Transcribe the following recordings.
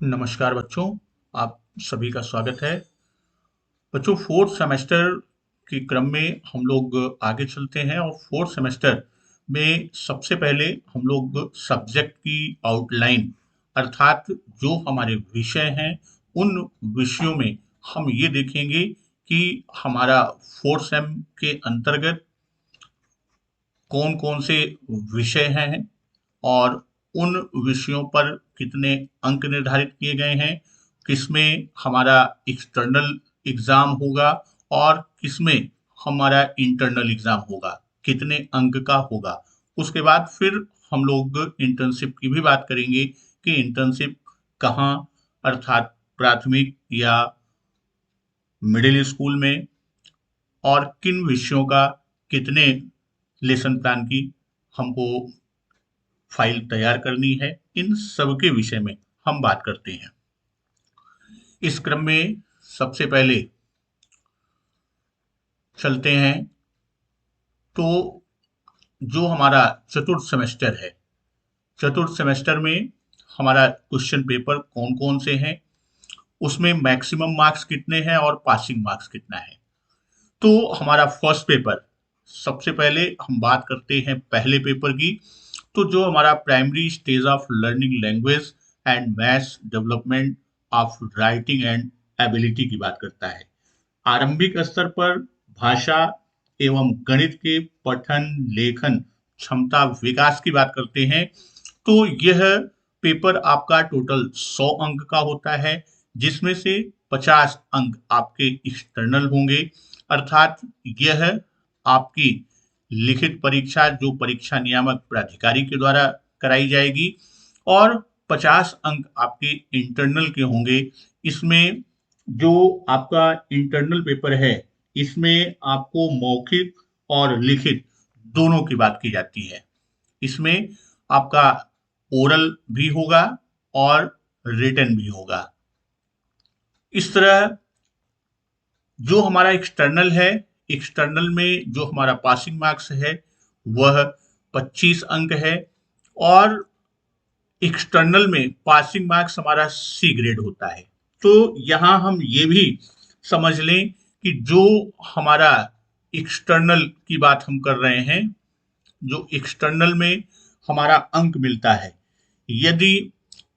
नमस्कार बच्चों, आप सभी का स्वागत है। बच्चों, फोर्थ सेमेस्टर के क्रम में हम लोग आगे चलते हैं और फोर्थ सेमेस्टर में सबसे पहले हम लोग सब्जेक्ट की आउटलाइन अर्थात जो हमारे विषय हैं उन विषयों में हम ये देखेंगे कि हमारा फोर्थ सेम के अंतर्गत कौन कौन से विषय हैं और उन विषयों पर कितने अंक निर्धारित किए गए हैं, किसमें हमारा एक्सटर्नल एग्जाम होगा और किसमें हमारा इंटरनल एग्जाम होगा, कितने अंक का होगा। उसके बाद फिर हम लोग इंटर्नशिप की भी बात करेंगे कि इंटर्नशिप कहाँ अर्थात प्राथमिक या मिडिल स्कूल में और किन विषयों का कितने लेसन प्लान की हमको फाइल तैयार करनी है, इन सब के विषय में हम बात करते हैं। इस क्रम में सबसे पहले चलते हैं तो जो हमारा चतुर्थ सेमेस्टर है, चतुर्थ सेमेस्टर में हमारा क्वेश्चन पेपर कौन कौन से हैं, उसमें मैक्सिमम मार्क्स कितने हैं और पासिंग मार्क्स कितना है। तो हमारा फर्स्ट पेपर, सबसे पहले हम बात करते हैं पहले पेपर की। तो जो हमारा primary stage of learning language and maths development of writing and ability की बात करता है। आरंभिक स्तर पर भाषा एवं गणित के पठन लेखन क्षमता विकास की बात करते हैं। तो यह पेपर आपका टोटल 100 अंक का होता है, जिसमें से 50 अंक आपके एक्सटर्नल होंगे, अर्थात यह आपकी लिखित परीक्षा जो परीक्षा नियामक प्राधिकारी के द्वारा कराई जाएगी और 50 अंक आपके इंटरनल के होंगे। इसमें जो आपका इंटरनल पेपर है, इसमें आपको मौखिक और लिखित दोनों की बात की जाती है। इसमें आपका ओरल भी होगा और रिटन भी होगा। इस तरह जो हमारा एक्सटर्नल है, एक्सटर्नल में जो हमारा पासिंग मार्क्स है वह 25 अंक है और एक्सटर्नल में पासिंग मार्क्स हमारा सी ग्रेड होता है। तो यहाँ हम ये भी समझ लें कि जो हमारा एक्सटर्नल की बात हम कर रहे हैं, जो एक्सटर्नल में हमारा अंक मिलता है, यदि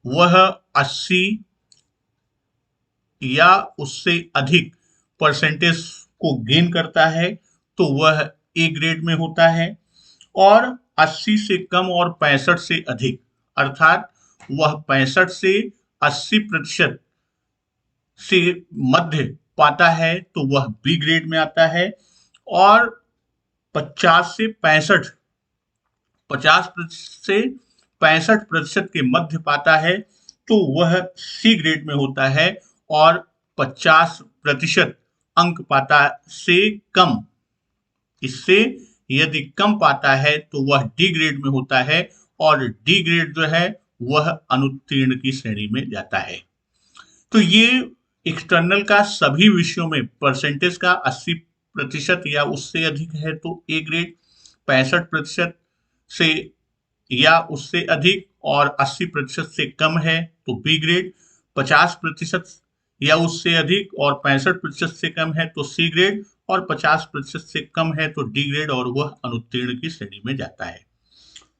वह 80 या उससे अधिक परसेंटेज को गेन करता है तो वह ए ग्रेड में होता है, और 80 से कम और 65 से अधिक अर्थात वह 65 से 80% से मध्य पाता है तो वह बी ग्रेड में आता है, और 50 से 65 50% से 65% के मध्य पाता है तो वह सी ग्रेड में होता है, और 50% अंक पाता से कम, इससे यदि कम पाता है तो वह डी ग्रेड में होता है, और डी ग्रेड जो है वह अनुत्तीर्ण की श्रेणी में जाता है। तो ये एक्सटर्नल का सभी विषयों में परसेंटेज का 80% या उससे अधिक है तो ए ग्रेड, 65% से या उससे अधिक और 80% से कम है तो बी ग्रेड, 50% या उससे अधिक और 65% से कम है तो सी ग्रेड, और 50% से कम है तो डी ग्रेड और वह अनुत्तीर्ण की श्रेणी में जाता है।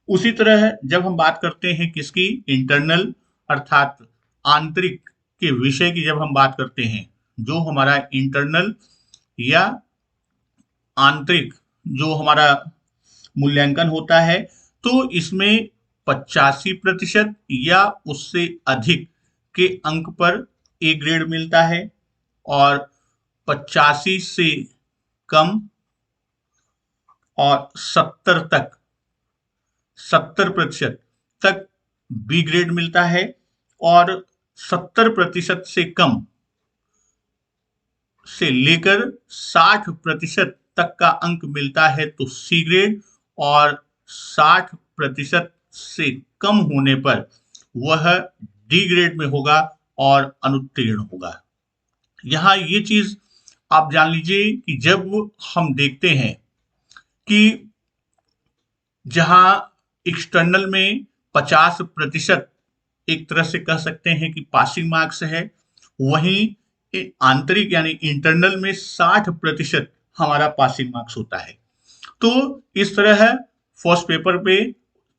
उसी तरह जब हम बात करते हैं किसकी, इंटरनल अर्थात आंतरिक के विषय की जब हम बात करते हैं, जो हमारा इंटरनल या आंतरिक जो हमारा मूल्यांकन होता है, तो इसमें 85% या उससे अधिक के अंक पर ए ग्रेड मिलता है, और 85 से कम और 70% तक बी ग्रेड मिलता है, और 70% से कम से लेकर 60% तक का अंक मिलता है तो सी ग्रेड, और 60% से कम होने पर वह डी ग्रेड में होगा और अनुत्तीर्ण होगा। यहाँ ये चीज आप जान लीजिए कि जब हम देखते हैं कि जहाँ एक्सटर्नल में 50% एक तरह से कह सकते हैं कि पासिंग मार्क्स है। वहीं आंतरिक यानी इंटरनल में 60% हमारा पासिंग मार्क्स होता है। तो इस तरह है फर्स्ट पेपर पे।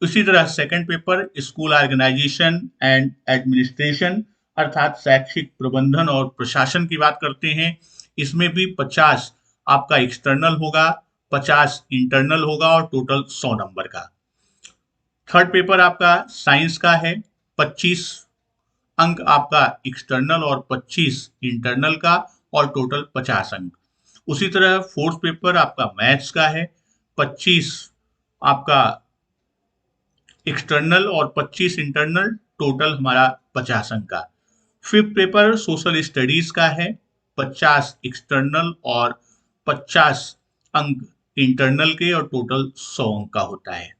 उसी तरह second paper school organization and administration अर्थात शैक्षिक प्रबंधन और प्रशासन की बात करते हैं। इसमें भी 50 आपका एक्सटर्नल होगा, 50 इंटरनल होगा और टोटल 100 नंबर का। थर्ड पेपर आपका साइंस का है, 25 अंक आपका एक्सटर्नल और 25 इंटरनल का और टोटल 50 अंक। उसी तरह फोर्थ पेपर आपका मैथ्स का है, 25 आपका एक्सटर्नल और 25 इंटरनल, टोटल हमारा 50 अंक का। फिफ्थ पेपर सोशल स्टडीज का है, 50 एक्सटर्नल और 50 अंक इंटरनल के और टोटल 100 अंक का होता है।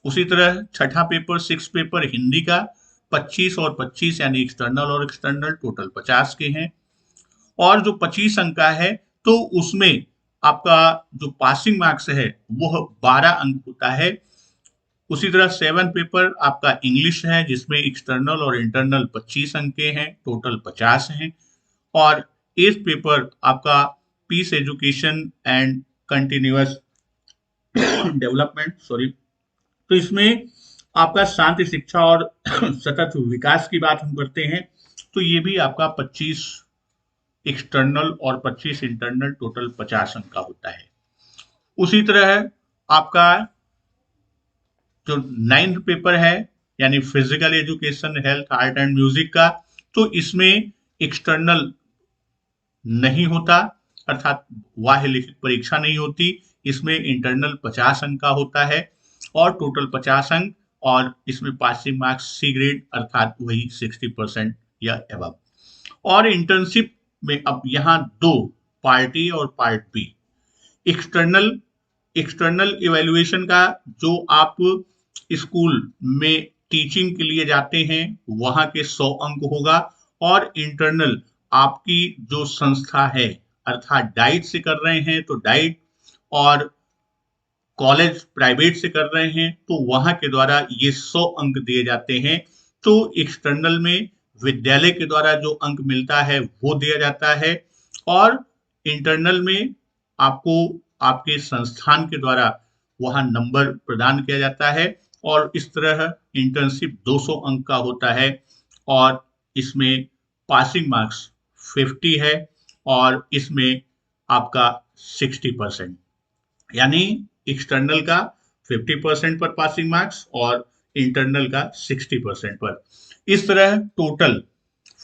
उसी तरह छठा पेपर सिक्स पेपर हिंदी का 25 और 25 यानी एक्सटर्नल और एक्सटर्नल टोटल 50 के हैं। और जो 25 अंक का है तो उसमें आपका जो पासिंग मार्क्स है वह 12 अंक होता है। उसी तरह सेवन पेपर आपका इंग्लिश है जिसमें एक्सटर्नल और इंटरनल 25 अंक के हैं, टोटल 50 हैं। और एथ पेपर आपका peace education and continuous development, sorry, तो इसमें आपका शांति शिक्षा और सतत विकास की बात हम करते हैं। तो ये भी आपका 25 एक्सटर्नल और 25 इंटरनल टोटल 50 अंक का होता है। उसी तरह आपका जो नाइन्थ पेपर है यानी physical education health art and music का, तो इसमें एक्सटर्नल नहीं होता अर्थात बाह्य लिखित परीक्षा नहीं होती। इसमें इंटरनल 50 अंक का होता है और टोटल 50 अंक, और इसमें पासिंग मार्क्स सी ग्रेड अर्थात वही 60% या एबव। और इंटर्नशिप में अब यहाँ दो पार्ट ए और part B. External external evaluation का जो आप स्कूल में टीचिंग के लिए जाते हैं वहां के 100 अंक होगा। और इंटरनल आपकी जो संस्था है अर्थात डाइट से कर रहे हैं तो डाइट, और कॉलेज प्राइवेट से कर रहे हैं तो वहां के द्वारा ये 100 अंक दिए जाते हैं। तो एक्सटर्नल में विद्यालय के द्वारा जो अंक मिलता है वो दिया जाता है, और इंटरनल में आपको आपके संस्थान के द्वारा वहां नंबर प्रदान किया जाता है। और इस तरह इंटर्नशिप 200 अंक का होता है और इसमें पासिंग मार्क्स 50 है और इसमें आपका 60%, यानी एक्सटर्नल का 50% पर पासिंग मार्क्स और इंटरनल का 60% पर। इस तरह टोटल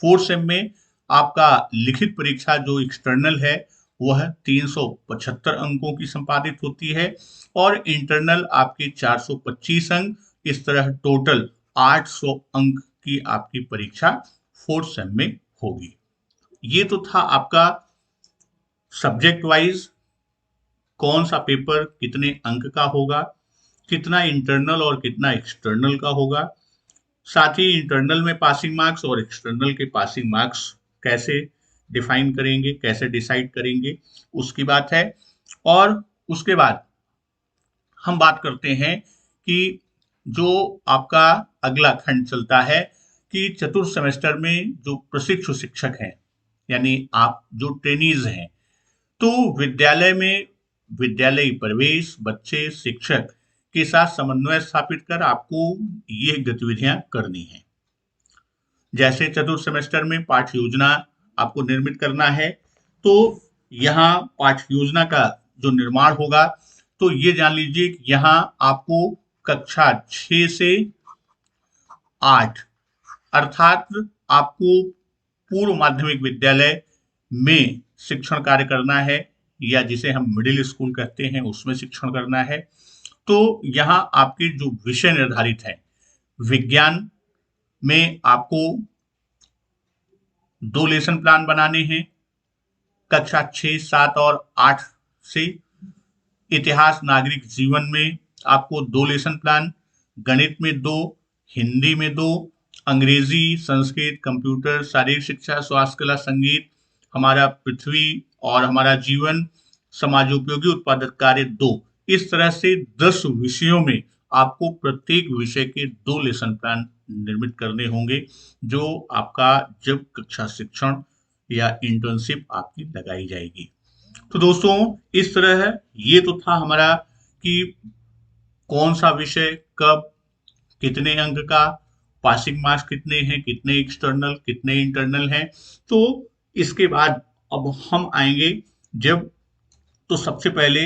फोर्थ सेम में आपका लिखित परीक्षा जो एक्सटर्नल है वह 375 अंकों की संपादित होती है और इंटरनल आपके 425 अंक। इस तरह टोटल 800 अंक की आपकी परीक्षा फोर्थ सेम में होगी। ये तो था आपका सब्जेक्ट वाइज कौन सा पेपर कितने अंक का होगा, कितना इंटरनल और कितना एक्सटर्नल का होगा, साथ ही इंटरनल में पासिंग मार्क्स और एक्सटर्नल के पासिंग मार्क्स कैसे डिफाइन करेंगे, कैसे डिसाइड करेंगे, उसकी बात है। और उसके बाद हम बात करते हैं कि जो आपका अगला खंड चलता है कि चतुर्थ सेमेस्टर में जो प्रशिक्षु शिक्षक हैं यानी आप जो ट्रेनीज हैं, तो विद्यालय में विद्यालयी परिवेश, बच्चे, शिक्षक के साथ समन्वय स्थापित कर आपको ये गतिविधियां करनी है। जैसे चतुर्थ सेमेस्टर में पाठ्य योजना आपको निर्मित करना है, तो यहाँ पाठ्य योजना का जो निर्माण होगा, तो ये जान लीजिए कि यहाँ आपको कक्षा 6 से 8 अर्थात आपको पूर्व माध्यमिक विद्यालय में शिक्षण कार्य करना है या जिसे हम मिडिल स्कूल कहते हैं उसमें शिक्षण करना है। तो यहाँ आपके जो विषय निर्धारित हैं, विज्ञान में आपको 2 लेसन प्लान बनाने हैं कक्षा 6, 7 और 8 से। इतिहास नागरिक जीवन में आपको 2 लेसन प्लान, गणित में 2, हिंदी में 2, अंग्रेजी, संस्कृत, कंप्यूटर, शारीरिक शिक्षा, स्वास्थ्य कला, संगीत, हमारा पृथ्वी और हमारा जीवन, समाजोपयोगी उत्पादक कार्य 2। इस तरह से 10 विषयों में आपको प्रत्येक विषय के 2 लेसन प्लान निर्मित करने होंगे, जो आपका जब कक्षा शिक्षण या इंटर्नशिप आपकी लगाई जाएगी। तो दोस्तों, इस तरह है, ये तो था हमारा कि कौन सा विषय कब, कितने अंक का, पासिंग मार्क्स कितने हैं, कितने एक्सटर्नल, कितने इंटरनल हैं। तो इसके बाद अब हम आएंगे, जब तो सबसे पहले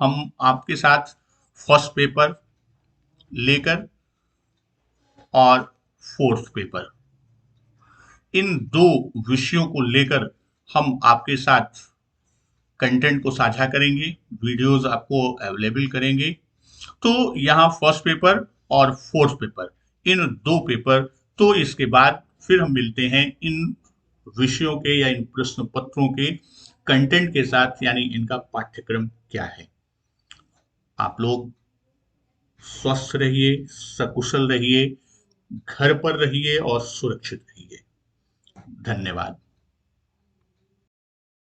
हम आपके साथ फर्स्ट पेपर लेकर और फोर्थ पेपर, इन दो विषयों को लेकर हम आपके साथ कंटेंट को साझा करेंगे, वीडियोस आपको अवेलेबल करेंगे। तो यहाँ फर्स्ट पेपर और फोर्थ पेपर, इन दो पेपर, तो इसके बाद फिर हम मिलते हैं इन विषयों के या इन प्रश्न पत्रों के कंटेंट के साथ, यानी इनका पाठ्यक्रम क्या है। आप लोग स्वस्थ रहिए, सकुशल रहिए, घर पर रहिए और सुरक्षित रहिए। धन्यवाद।